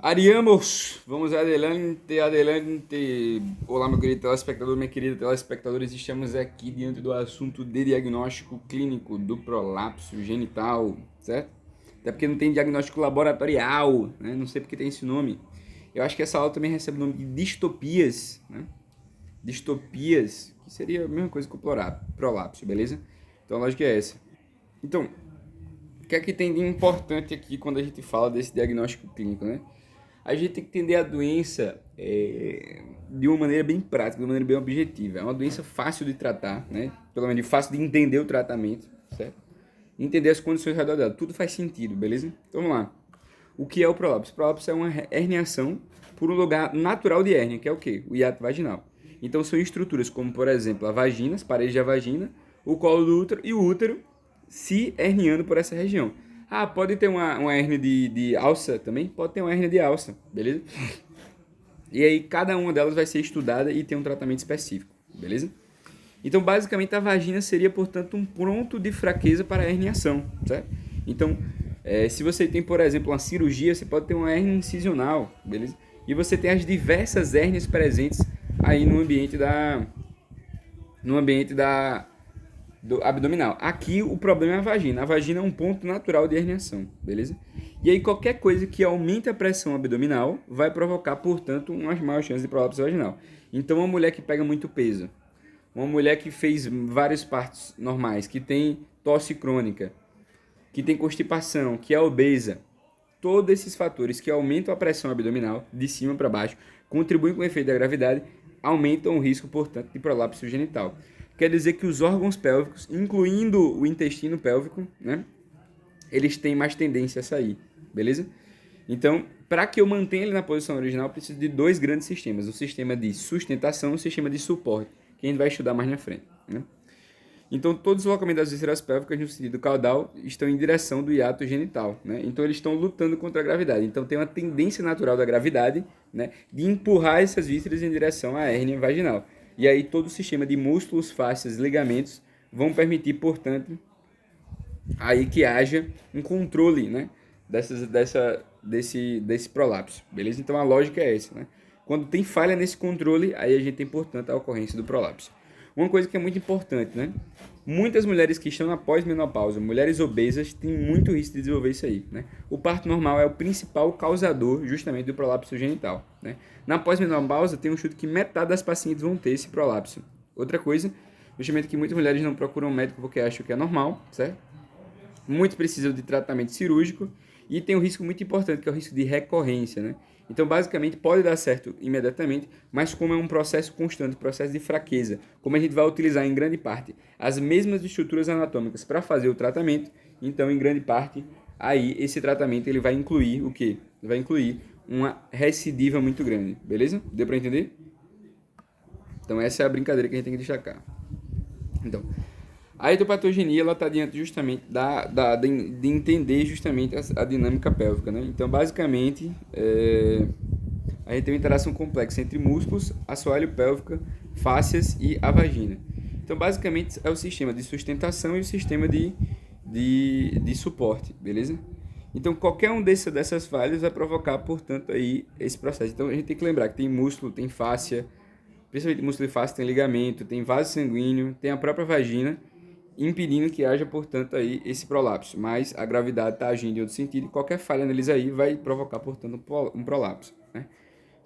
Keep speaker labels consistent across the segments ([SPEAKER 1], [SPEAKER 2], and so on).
[SPEAKER 1] Ariamos, vamos adelante, adelante. Olá, meu querido telespectador, minha querida telespectadora, estamos aqui diante do assunto de diagnóstico clínico do prolapso genital, certo? Até porque não tem diagnóstico laboratorial, né? Não sei porque tem esse nome. Eu acho que essa aula também recebe o nome de distopias, né? Distopias, que seria a mesma coisa que o prolapso, beleza? Então a lógica é essa. Então, o que é que tem de importante aqui quando a gente fala desse diagnóstico clínico, né? A gente tem que entender a doença de uma maneira bem prática, de uma maneira bem objetiva. É uma doença fácil de tratar, né? Pelo menos fácil de entender o tratamento, certo? Entender as condições ao redor dela. Tudo faz sentido, beleza? Então vamos lá. O que é o prolapso? O prolapso é uma herniação por um lugar natural de hérnia, que é o quê? O hiato vaginal. Então são estruturas como, por exemplo, a vagina, as paredes da vagina, o colo do útero e o útero se herniando por essa região. Ah, pode ter uma hérnia de alça também? Pode ter uma hérnia de alça, beleza? E aí cada uma delas vai ser estudada e tem um tratamento específico, beleza? Então, basicamente, a vagina seria, portanto, um ponto de fraqueza para a herniação, certo? Então, se você tem, por exemplo, uma cirurgia, você pode ter uma hérnia incisional, beleza? E você tem as diversas hérnias presentes aí no ambiente do abdominal. Aqui o problema é a vagina. A vagina é um ponto natural de herniação, beleza? E aí qualquer coisa que aumente a pressão abdominal vai provocar, portanto, uma maior chance de prolapso vaginal. Então, uma mulher que pega muito peso, uma mulher que fez vários partos normais, que tem tosse crônica, que tem constipação, que é obesa, todos esses fatores que aumentam a pressão abdominal de cima para baixo, contribuem com o efeito da gravidade, aumentam o risco, portanto, de prolapso genital. Quer dizer que os órgãos pélvicos, incluindo o intestino pélvico, né, eles têm mais tendência a sair, beleza? Então, para que eu mantenha ele na posição original, eu preciso de dois grandes sistemas, o sistema de sustentação e o sistema de suporte, que a gente vai estudar mais na frente, né? Então, todos os deslocamentos das vísceras pélvicas no sentido caudal estão em direção do hiato genital, né? Então, eles estão lutando contra a gravidade. Então, tem uma tendência natural da gravidade, né, de empurrar essas vísceras em direção à hérnia vaginal. E aí, todo o sistema de músculos, fáscias, ligamentos vão permitir, portanto, aí que haja um controle, né, desse prolapso, beleza? Então, a lógica é essa, né? Quando tem falha nesse controle, aí a gente tem, portanto, a ocorrência do prolapso. Uma coisa que é muito importante, né? Muitas mulheres que estão na pós-menopausa, mulheres obesas, têm muito risco de desenvolver isso aí, né? O parto normal é o principal causador, justamente, do prolapso genital, né? Na pós-menopausa, tem um chute que metade das pacientes vão ter esse prolapso. Outra coisa, justamente que muitas mulheres não procuram um médico porque acham que é normal, certo? Muitos precisam de tratamento cirúrgico e tem um risco muito importante, que é o risco de recorrência, né? Então, basicamente, pode dar certo imediatamente, mas como é um processo constante, processo de fraqueza, como a gente vai utilizar em grande parte as mesmas estruturas anatômicas para fazer o tratamento, então, em grande parte, aí esse tratamento ele vai incluir o quê? Vai incluir uma recidiva muito grande, beleza? Deu para entender? Então, essa é a brincadeira que a gente tem que destacar. Então, a etopatogenia ela está diante justamente de entender justamente a dinâmica pélvica, né? Então, basicamente, a gente tem uma interação complexa entre músculos, assoalho pélvica, fáscias e a vagina. Então, basicamente, é o sistema de sustentação e o sistema de suporte, beleza? Então, qualquer um dessas falhas vai provocar, portanto, aí esse processo. Então, a gente tem que lembrar que tem músculo, tem fáscia, principalmente músculo e fáscia, tem ligamento, tem vaso sanguíneo, tem a própria vagina, impedindo que haja, portanto, aí esse prolapso. Mas a gravidade está agindo em outro sentido e qualquer falha neles aí vai provocar, portanto, um prolapso, né?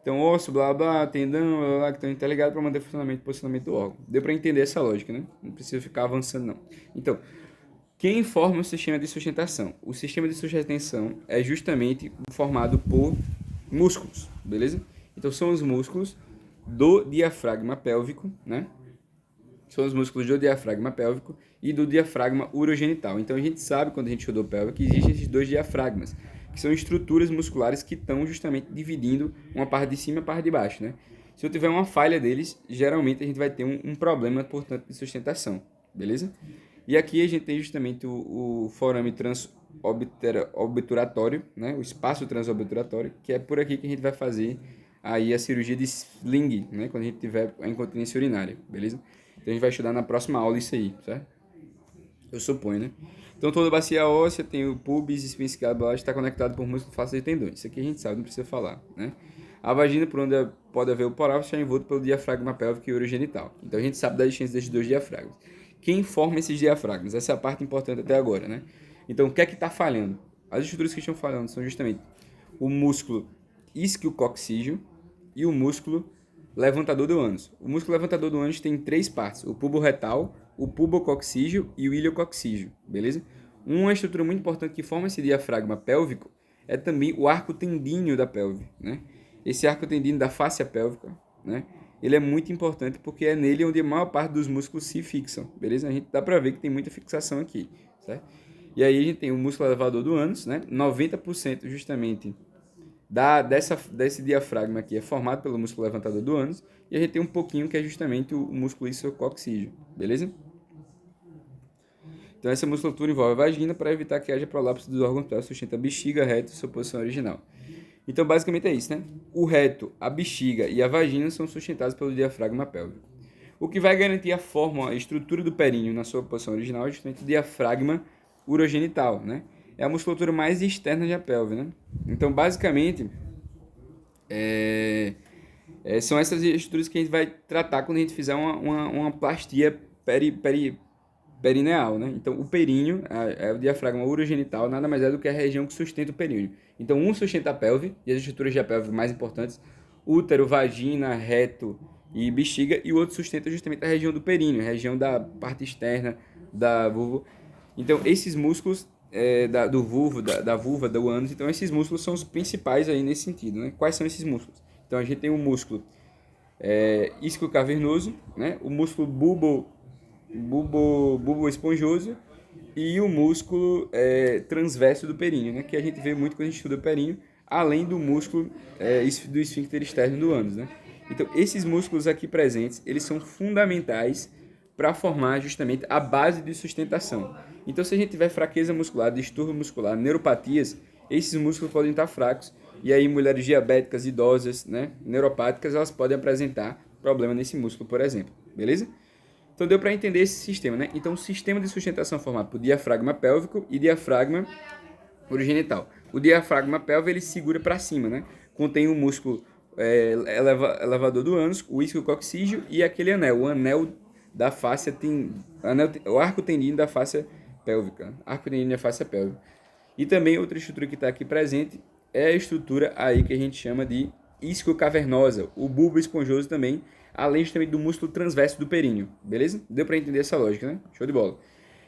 [SPEAKER 1] Então, osso, blá, blá, tendão, blá, blá, que estão interligados para manter o funcionamento e posicionamento do órgão. Deu para entender essa lógica, né? Não precisa ficar avançando, não. Então, quem forma o sistema de sustentação? O sistema de sustentação é justamente formado por músculos, beleza? Então, são os músculos do diafragma pélvico, né? São os músculos do diafragma pélvico e do diafragma urogenital. Então a gente sabe, quando a gente estudou pélvico, que existem esses dois diafragmas, que são estruturas musculares que estão justamente dividindo uma parte de cima e a parte de baixo, né? Se eu tiver uma falha deles, geralmente a gente vai ter um problema, portanto, de sustentação, beleza? E aqui a gente tem justamente o forame transobturatório, né? O espaço transobturatório, que é por aqui que a gente vai fazer aí a cirurgia de sling, né? Quando a gente tiver a incontinência urinária, beleza? Então a gente vai estudar na próxima aula isso aí, certo? Eu suponho, né? Então, toda bacia óssea tem o pubis, espinha escapular, está conectado por músculo fácil e tendões. Isso aqui a gente sabe, não precisa falar, né? A vagina, por onde pode haver o poráfis, está envolto pelo diafragma pélvico e urogenital. Então, a gente sabe da existência desses dois diafragmas. Quem forma esses diafragmas? Essa é a parte importante até agora, né? Então, o que é que está falhando? As estruturas que estão falhando são justamente o músculo isquiococcígeo e o músculo levantador do ânus. O músculo levantador do ânus tem 3 partes: o pubo retal, o pubococcígeo e o iliococcígeo, beleza? Uma estrutura muito importante que forma esse diafragma pélvico é também o arco tendíneo da pelve, né? Esse arco tendíneo da fáscia pélvica, né? Ele é muito importante porque é nele onde a maior parte dos músculos se fixam, beleza? A gente dá pra ver que tem muita fixação aqui, certo? E aí a gente tem o músculo elevador do ânus, né? 90% justamente desse diafragma aqui é formado pelo músculo levantador do ânus, e a gente tem um pouquinho que é justamente o músculo isquiococcígeo, beleza? Então essa musculatura envolve a vagina para evitar que haja prolapso dos órgãos pélvicos, sustenta a bexiga, reto e sua posição original. Então basicamente é isso, né? O reto, a bexiga e a vagina são sustentados pelo diafragma pélvico. O que vai garantir a forma, a estrutura do períneo na sua posição original é justamente o diafragma urogenital, né? É a musculatura mais externa da pelve, né? Então, basicamente, são essas estruturas que a gente vai tratar quando a gente fizer uma plastia perineal, né? Então, o períneo, é o diafragma urogenital, nada mais é do que a região que sustenta o períneo. Então, um sustenta a pelve, e as estruturas da pelve mais importantes, útero, vagina, reto e bexiga, e o outro sustenta justamente a região do períneo, a região da parte externa da vulva. Então, esses músculos do vulvo, da vulva, do ânus, então esses músculos são os principais aí nesse sentido, né? Quais são esses músculos? Então, a gente tem o músculo isquiocavernoso, né? O músculo bulbo esponjoso e o músculo transverso do períneo, né? Que a gente vê muito quando a gente estuda o períneo, além do músculo do esfíncter externo do ânus, né? Então, esses músculos aqui presentes, eles são fundamentais para formar justamente a base de sustentação. Então, se a gente tiver fraqueza muscular, distúrbio muscular, neuropatias, esses músculos podem estar fracos. E aí, mulheres diabéticas, idosas, né, neuropáticas, elas podem apresentar problema nesse músculo, por exemplo. Beleza? Então, deu para entender esse sistema, né? Então, o sistema de sustentação é formado por diafragma pélvico e diafragma urogenital. O diafragma pélvico, ele segura para cima, né? Contém o músculo elevador do ânus, o isquiococcígeo e aquele anel, o anel da fáscia, o arco tendíneo da fáscia pélvica, arco tendíneo da fáscia pélvica. E também outra estrutura que está aqui presente é a estrutura aí que a gente chama de isquiocavernosa, o bulbo esponjoso também, além também do músculo transverso do períneo, beleza? Deu para entender essa lógica, né? Show de bola.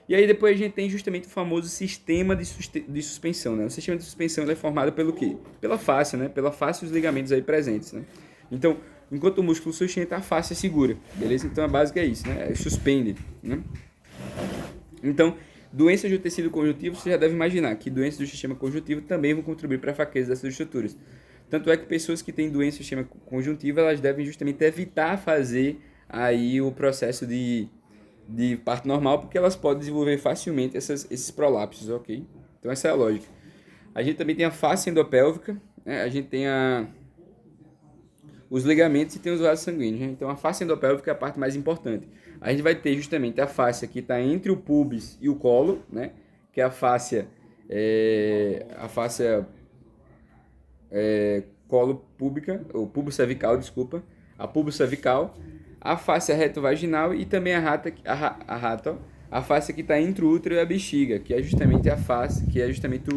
[SPEAKER 1] E aí depois a gente tem justamente o famoso sistema de suspensão, né? O sistema de suspensão ele é formado pelo quê? Pela fáscia, né? Pela fáscia e os ligamentos aí presentes, né? Então, enquanto o músculo sustenta, a fáscia segura, beleza? Então a básica é isso, né? Suspende, né? Então, doenças do tecido conjuntivo, você já deve imaginar que doenças do sistema conjuntivo também vão contribuir para a fraqueza dessas estruturas. Tanto é que pessoas que têm doença do sistema conjuntivo, elas devem justamente evitar fazer aí o processo de parto normal, porque elas podem desenvolver facilmente esses prolapsos, ok? Então essa é a lógica. A gente também tem a face endopélvica, né? A gente tem os ligamentos e tem os vasos sanguíneos, né? Então a face endopélvica é a parte mais importante. A gente vai ter justamente a fáscia que está entre o pubis e o colo, né? Que é a fáscia colo púbica, ou pubo cervical, desculpa, a pubo cervical, a fáscia retovaginal e também a fáscia que está entre o útero e a bexiga, que é justamente a face, que é justamente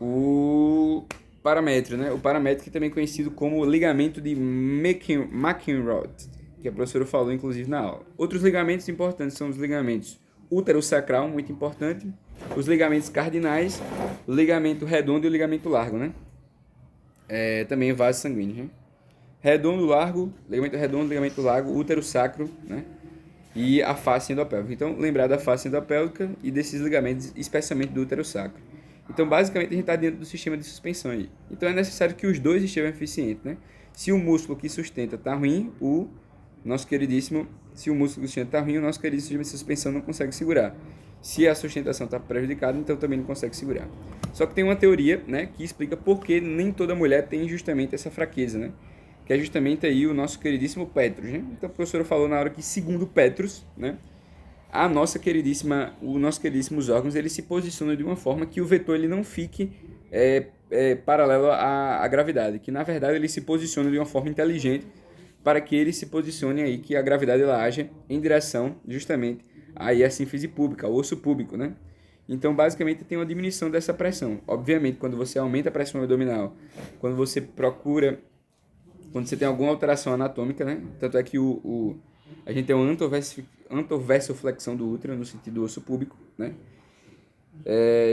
[SPEAKER 1] o paramétrio, né? O paramétrio que também é conhecido como ligamento de McEnroe, que a professora falou inclusive na aula. Outros ligamentos importantes são os ligamentos útero-sacral, muito importante, os ligamentos cardinais, o ligamento redondo e o ligamento largo, né? Também vasos sanguíneos, né? Redondo, largo, ligamento largo, útero sacro, né? E a face endopélvica. Então, lembrar da face endopélvica e desses ligamentos, especialmente do útero sacro. Então, basicamente, a gente está dentro do sistema de suspensão aí. Então, é necessário que os dois estejam eficientes, né? Se o músculo que sustenta está ruim, o nosso queridíssimo sistema de suspensão não consegue segurar. Se a sustentação está prejudicada, então também não consegue segurar. Só que tem uma teoria, né, que explica por que nem toda mulher tem justamente essa fraqueza, né? Que é justamente aí o nosso queridíssimo Petrus, né? Então a professora falou na hora que, segundo Petrus, né, o nosso queridíssimos órgãos, ele se posiciona de uma forma que o vetor ele não fique paralelo à gravidade, que na verdade ele se posiciona de uma forma inteligente para que ele se posicione aí, que a gravidade ela haja em direção justamente aí à sínfise púbica, ao osso púbico, né? Então, basicamente, tem uma diminuição dessa pressão. Obviamente, quando você aumenta a pressão abdominal, quando você quando você tem alguma alteração anatômica, né? Tanto é que a gente tem uma antoversiflexão do útero no sentido do osso púbico, né?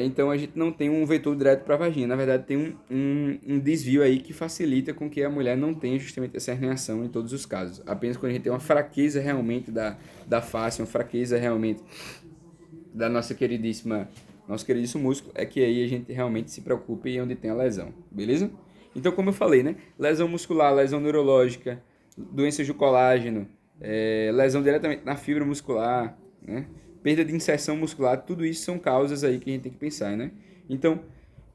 [SPEAKER 1] Então a gente não tem um vetor direto para a vagina. Na verdade, tem um desvio aí que facilita com que a mulher não tenha justamente essa herniação em todos os casos. Apenas quando a gente tem uma fraqueza realmente da face, uma fraqueza realmente da nosso queridíssimo músculo, é que aí a gente realmente se preocupa e é onde tem a lesão, beleza? Então, como eu falei, né? Lesão muscular, lesão neurológica, doenças do colágeno, lesão diretamente na fibra muscular, né? Perda de inserção muscular, tudo isso são causas aí que a gente tem que pensar, né? Então,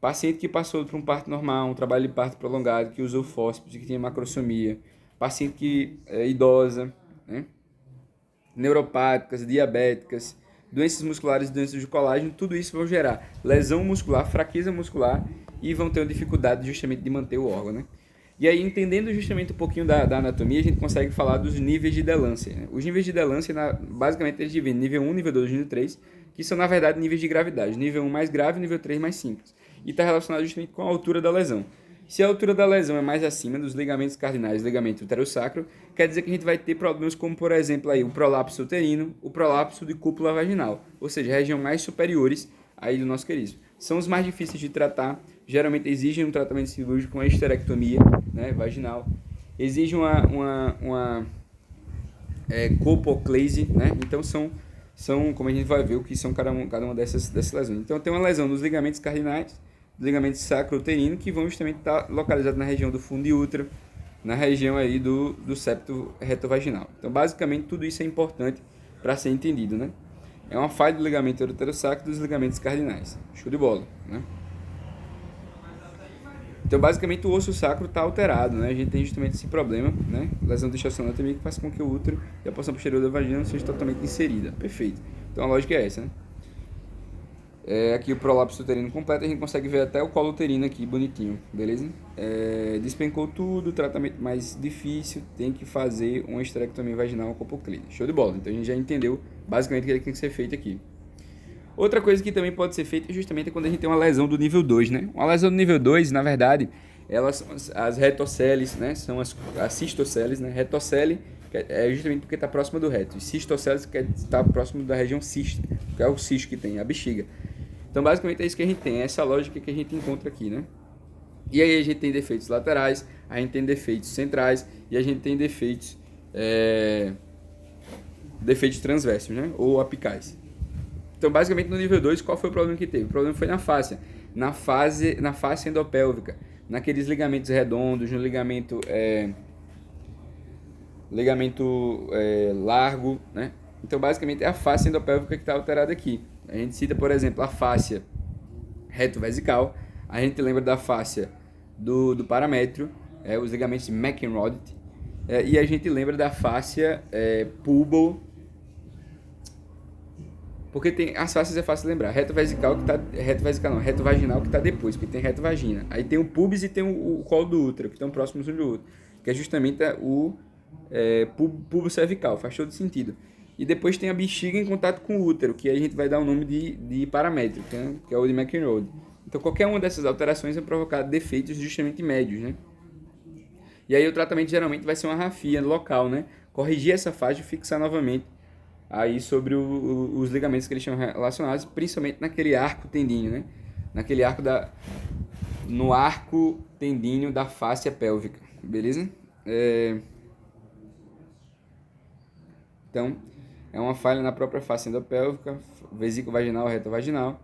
[SPEAKER 1] paciente que passou por um parto normal, um trabalho de parto prolongado, que usou fósforos, que tinha macrosomia, paciente que é idosa, né? Neuropáticas, diabéticas, doenças musculares, doenças de colágeno, tudo isso vão gerar lesão muscular, fraqueza muscular e vão ter uma dificuldade justamente de manter o órgão, né? E aí, entendendo justamente um pouquinho da anatomia, a gente consegue falar dos níveis de delância, né? Os níveis de delância, basicamente, eles dividem nível 1, nível 2, nível 3, que são, na verdade, níveis de gravidade. Nível 1 mais grave, nível 3 mais simples. E está relacionado justamente com a altura da lesão. Se a altura da lesão é mais acima dos ligamentos cardinais, ligamento uterosacro, quer dizer que a gente vai ter problemas como, por exemplo, aí, o prolapso uterino, o prolapso de cúpula vaginal, ou seja, região mais superiores aí do nosso querido. São os mais difíceis de tratar, geralmente exigem um tratamento cirúrgico com esterectomia, né, vaginal, exige uma colpoclase, né? Então são, como a gente vai ver, o que são cada uma dessas lesões. Então tem uma lesão nos ligamentos cardinais, dos ligamentos sacro-uterino, que vão justamente estar localizados na região do fundo de útero, na região aí do septo retovaginal. Então basicamente tudo isso é importante para ser entendido, né? É uma falha do ligamento uterosacro e dos ligamentos cardinais. Show de bola, né? Então, basicamente, o osso sacro está alterado, né? A gente tem justamente esse problema, né? Lesão distorcional também que faz com que o útero e a porção posterior da vagina não seja totalmente inserida. Perfeito. Então, a lógica é essa, né? Aqui o prolapso uterino completo, a gente consegue ver até o colo uterino aqui, bonitinho, beleza? Despencou tudo, tratamento mais difícil, tem que fazer uma esterectomia vaginal com colpoclase. Show de bola. Então, a gente já entendeu basicamente o que tem que ser feito aqui. Outra coisa que também pode ser feita justamente é quando a gente tem uma lesão do nível 2, né? Uma lesão do nível 2, na verdade, elas são as retoceles, né? São as cistoceles, né? Retocele é justamente porque está próximo do reto. E cistoceles que está próximo da região cística, que é o cisto que tem, a bexiga. Então, basicamente, é isso que a gente tem, é essa lógica que a gente encontra aqui, né? E aí a gente tem defeitos laterais, a gente tem defeitos centrais e a gente tem defeitos transversos, né? Ou apicais. Então, basicamente, no nível 2, qual foi o problema que teve? O problema foi na fáscia. Na face endopélvica. Naqueles ligamentos redondos, no ligamento largo, né? Então, basicamente, é a face endopélvica que está alterada aqui. A gente cita, por exemplo, a fáscia retovesical. A gente lembra da fáscia do paramétrio, os ligamentos de McEnroe. E a gente lembra da fáscia pulbo. Porque tem as fáscias é fácil lembrar. Retovesical que tá retovaginal que está depois, porque tem retovagina. Aí tem o pubis e tem o colo do útero, que estão próximos um do outro, que é justamente o pubis cervical, faz todo sentido. E depois tem a bexiga em contato com o útero, que aí a gente vai dar o nome de paramétrico, né? Que é o de McEnroe. Então qualquer uma dessas alterações vai provocar defeitos justamente médios, né? E aí o tratamento geralmente vai ser uma rafia local, né? Corrigir essa faixa e fixar novamente aí sobre os ligamentos que eles estão relacionados, principalmente naquele arco tendíneo, né? No arco tendíneo da fáscia pélvica, beleza? Então, é uma falha na própria face endopélvica, vesícula vaginal, reta vaginal.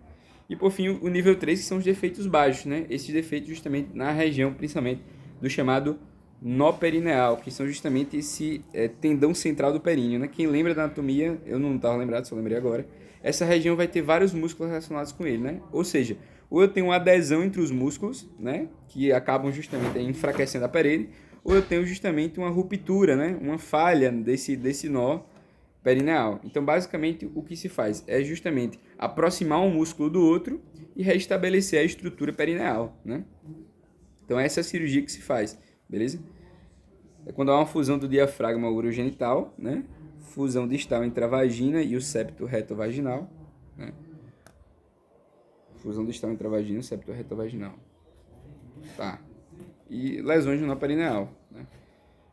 [SPEAKER 1] E, por fim, o nível 3, que são os defeitos baixos, né? Esses defeitos justamente na região, principalmente, do chamado nó perineal, que são justamente esse tendão central do períneo, né? Quem lembra da anatomia, eu não estava lembrado, só lembrei agora, essa região vai ter vários músculos relacionados com ele, né? Ou seja, ou eu tenho uma adesão entre os músculos, né? Que acabam justamente enfraquecendo a parede, ou eu tenho justamente uma ruptura, né? Uma falha desse nó, perineal. Então, basicamente, o que se faz é justamente aproximar um músculo do outro e restabelecer a estrutura perineal, né? Então, essa é a cirurgia que se faz, beleza? É quando há uma fusão do diafragma urogenital, né? Fusão distal entre a vagina e o septo reto-vaginal, né? Fusão distal entre a vagina e o septo reto-vaginal. Tá. E lesões no perineal, né?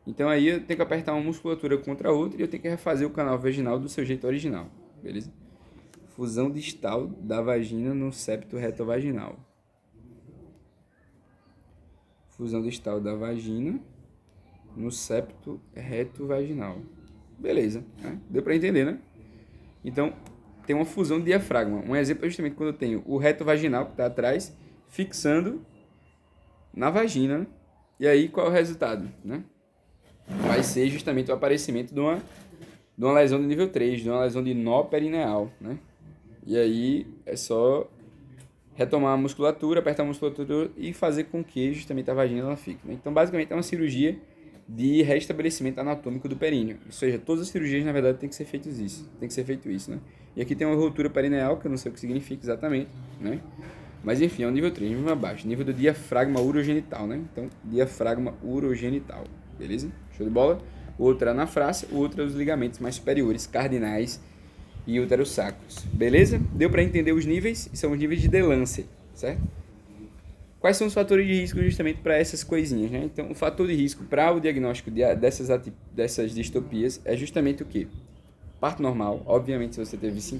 [SPEAKER 1] Então aí eu tenho que apertar uma musculatura contra a outra e eu tenho que refazer o canal vaginal do seu jeito original, beleza? Fusão distal da vagina no septo reto-vaginal. Fusão distal da vagina no septo reto-vaginal. Beleza, né? Deu para entender, né? Então, tem uma fusão do diafragma. Um exemplo é justamente quando eu tenho o reto vaginal, que está atrás, fixando na vagina. E aí, qual é o resultado, né? Vai ser justamente o aparecimento de uma lesão de nível 3, de uma lesão de nó perineal, né? E aí, é só retomar a musculatura, apertar a musculatura e fazer com que justamente a vagina ela fique, né? Então, basicamente, é uma cirurgia de restabelecimento anatômico do períneo. Ou seja, todas as cirurgias, na verdade, tem que ser feito isso, né? E aqui tem uma ruptura perineal, que eu não sei o que significa exatamente, né? Mas, enfim, é o nível 3, nível abaixo. Nível do diafragma urogenital, né? Então, diafragma urogenital, beleza? Show de bola? Outra anafrácia, outra os ligamentos mais superiores, cardinais e uterossacros. Beleza? Deu para entender os níveis? São os níveis de Delancey, certo? Quais são os fatores de risco justamente para essas coisinhas, né? Então, o fator de risco para o diagnóstico dessas distopias é justamente o quê? Parto normal, obviamente, se você teve 5